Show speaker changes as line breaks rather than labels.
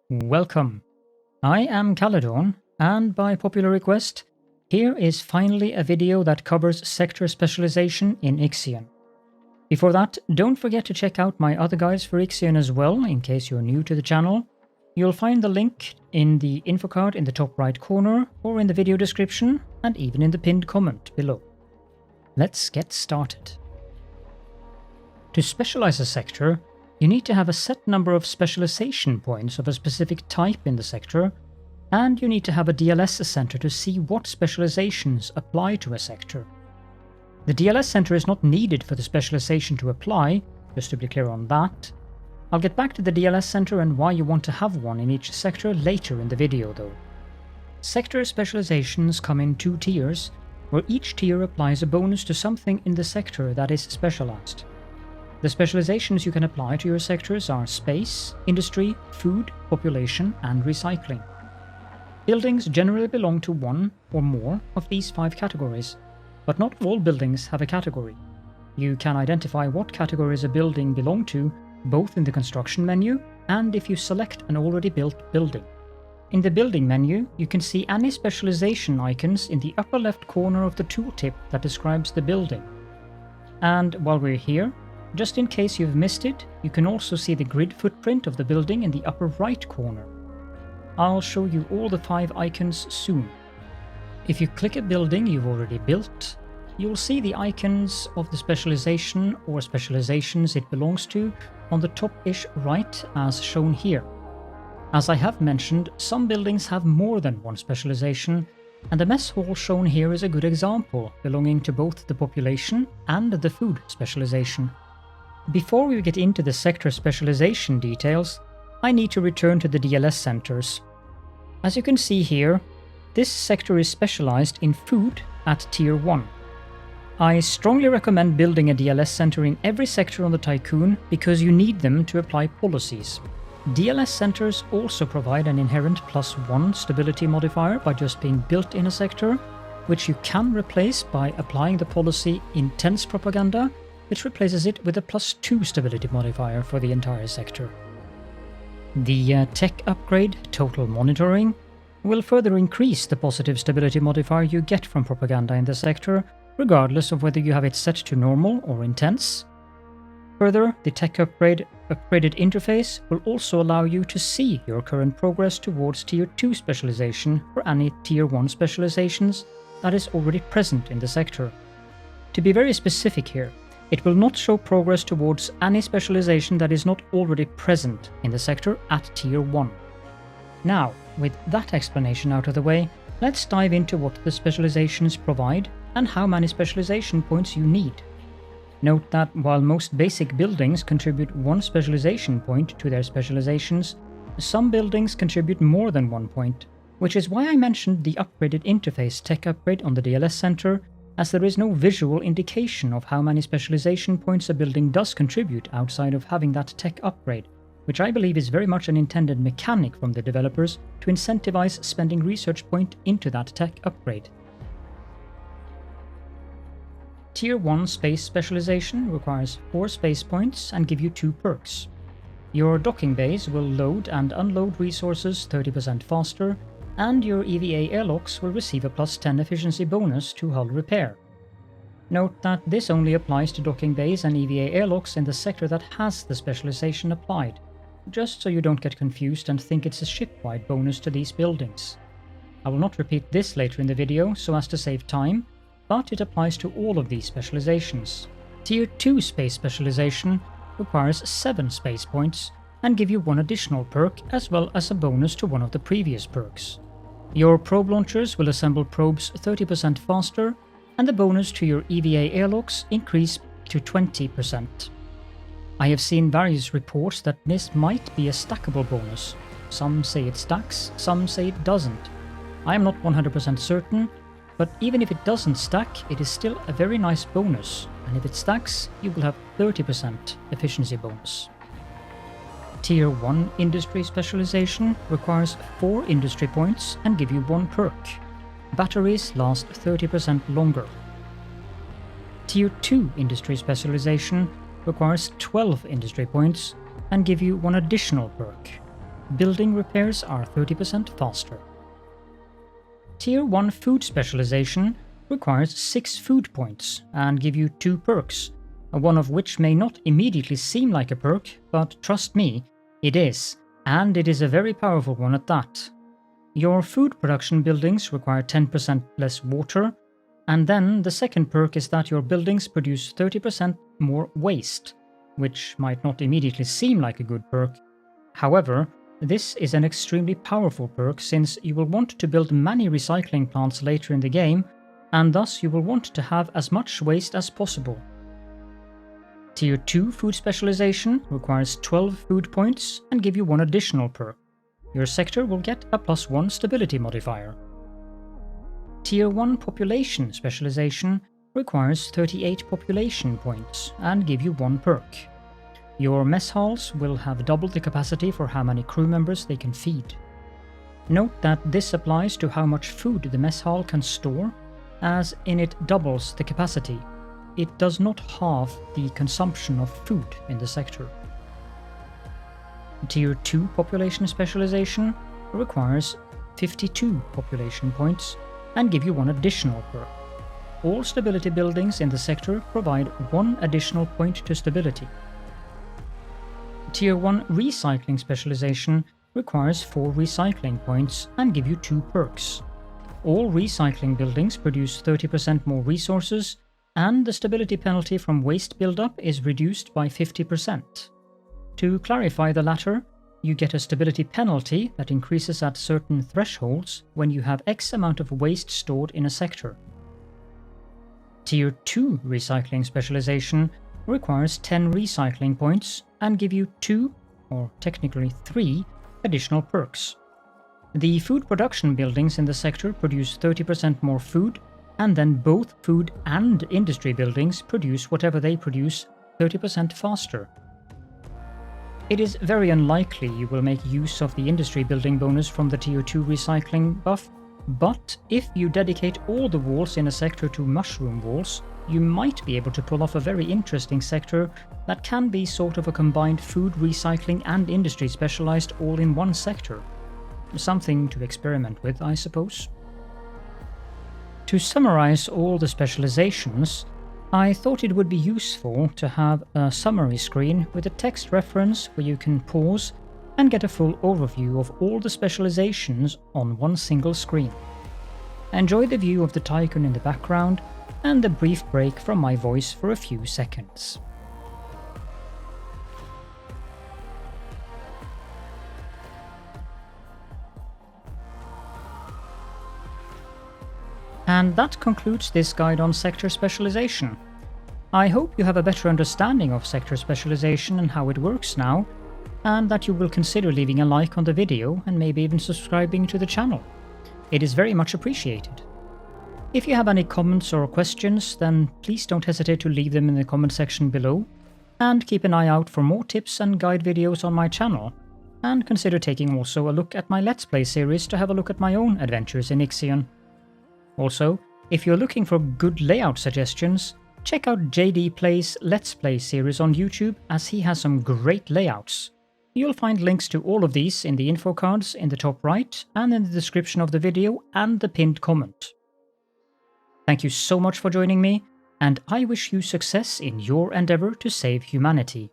Welcome. I am Kasedo, and by popular request, here is finally a video that covers sector specialization in IXION. Before that, don't forget to check out my other guides for IXION as well, in case you're new to the channel. You'll find the link in the info card in the top right corner, or in the video description, and even in the pinned comment below. Let's get started. To specialize a sector, you need to have a set number of specialization points of a specific type in the sector, and you need to have a DLS Center to see what specializations apply to a sector. The DLS Center is not needed for the specialization to apply, just to be clear on that. I'll get back to the DLS Center and why you want to have one in each sector later in the video though. Sector specializations come in two tiers, where each tier applies a bonus to something in the sector that is specialized. The specializations you can apply to your sectors are space, industry, food, population, and recycling. Buildings generally belong to one or more of these 5 categories, but not all buildings have a category. You can identify what categories a building belongs to both in the construction menu and if you select an already built building. In the building menu, you can see any specialization icons in the upper left corner of the tooltip that describes the building. And while we're here, just in case you've missed it, you can also see the grid footprint of the building in the upper right corner. I'll show you all the 5 icons soon. If you click a building you've already built, you'll see the icons of the specialization or specializations it belongs to on the top-ish right as shown here. As I have mentioned, some buildings have more than one specialization, and the mess hall shown here is a good example, belonging to both the population and the food specialization. Before we get into the sector specialization details, I need to return to the DLS centers. As you can see here, this sector is specialized in food at Tier 1. I strongly recommend building a DLS center in every sector on the Tiqqun because you need them to apply policies. DLS centers also provide an inherent +1 stability modifier by just being built in a sector, which you can replace by applying the policy intense propaganda, which replaces it with a +2 stability modifier for the entire sector. The tech upgrade, Total Monitoring, will further increase the positive stability modifier you get from propaganda in the sector, regardless of whether you have it set to normal or intense. Further, the tech upgraded interface will also allow you to see your current progress towards Tier 2 specialization for any Tier 1 specializations that is already present in the sector. To be very specific here, it will not show progress towards any specialization that is not already present in the sector at Tier 1. Now, with that explanation out of the way, let's dive into what the specializations provide and how many specialization points you need. Note that while most basic buildings contribute 1 specialization point to their specializations, some buildings contribute more than 1 point, which is why I mentioned the upgraded interface tech upgrade on the DLS Center, as there is no visual indication of how many specialization points a building does contribute outside of having that tech upgrade, which I believe is very much an intended mechanic from the developers to incentivize spending research point into that tech upgrade. Tier 1 space specialization requires 4 space points and give you 2 perks. Your docking bays will load and unload resources 30% faster, and your EVA airlocks will receive a +10 efficiency bonus to hull repair. Note that this only applies to docking bays and EVA airlocks in the sector that has the specialization applied, just so you don't get confused and think it's a ship-wide bonus to these buildings. I will not repeat this later in the video so as to save time, but it applies to all of these specializations. Tier 2 space specialization requires 7 space points and give you 1 additional perk as well as a bonus to one of the previous perks. Your probe launchers will assemble probes 30% faster, and the bonus to your EVA airlocks increase to 20%. I have seen various reports that this might be a stackable bonus. Some say it stacks, some say it doesn't. I am not 100% certain, but even if it doesn't stack, it is still a very nice bonus, and if it stacks, you will have 30% efficiency bonus. Tier 1 industry specialization requires 4 industry points and give you 1 perk. Batteries last 30% longer. Tier 2 industry specialization requires 12 industry points and give you 1 additional perk. building repairs are 30% faster. Tier 1 food specialization requires 6 food points and give you 2 perks, one of which may not immediately seem like a perk, but trust me, it is, and it is a very powerful one at that. Your food production buildings require 10% less water, and then the second perk is that your buildings produce 30% more waste, which might not immediately seem like a good perk. However, this is an extremely powerful perk since you will want to build many recycling plants later in the game, and thus you will want to have as much waste as possible. Tier 2 food specialization requires 12 food points and give you 1 additional perk. Your sector will get a +1 stability modifier. Tier 1 population specialization requires 38 population points and give you 1 perk. Your mess halls will have double the capacity for how many crew members they can feed. Note that this applies to how much food the mess hall can store, as in it doubles the capacity. It does not halve the consumption of food in the sector. Tier 2 population specialization requires 52 population points and give you 1 additional perk. All stability buildings in the sector provide 1 additional point to stability. Tier 1 recycling specialization requires 4 recycling points and give you 2 perks. All recycling buildings produce 30% more resources, and the stability penalty from waste buildup is reduced by 50%. To clarify the latter, you get a stability penalty that increases at certain thresholds when you have X amount of waste stored in a sector. Tier 2 recycling specialization requires 10 recycling points and give you 2, or technically 3, additional perks. The food production buildings in the sector produce 30% more food, and then both food and industry buildings produce whatever they produce 30% faster. It is very unlikely you will make use of the industry building bonus from the Tier 2 recycling buff, but if you dedicate all the walls in a sector to mushroom walls, you might be able to pull off a very interesting sector that can be sort of a combined food, recycling and industry specialized all in one sector. Something to experiment with, I suppose. To summarize all the specializations, I thought it would be useful to have a summary screen with a text reference where you can pause and get a full overview of all the specializations on one single screen. Enjoy the view of the Tiqqun in the background and the brief break from my voice for a few seconds. And that concludes this guide on sector specialization. I hope you have a better understanding of sector specialization and how it works now, and that you will consider leaving a like on the video and maybe even subscribing to the channel. It is very much appreciated. If you have any comments or questions, then please don't hesitate to leave them in the comment section below, and keep an eye out for more tips and guide videos on my channel, and consider taking also a look at my Let's Play series to have a look at my own adventures in IXION. Also, if you're looking for good layout suggestions, check out JD Play's Let's Play series on YouTube, as he has some great layouts. You'll find links to all of these in the info cards in the top right and in the description of the video and the pinned comment. Thank you so much for joining me, and I wish you success in your endeavor to save humanity.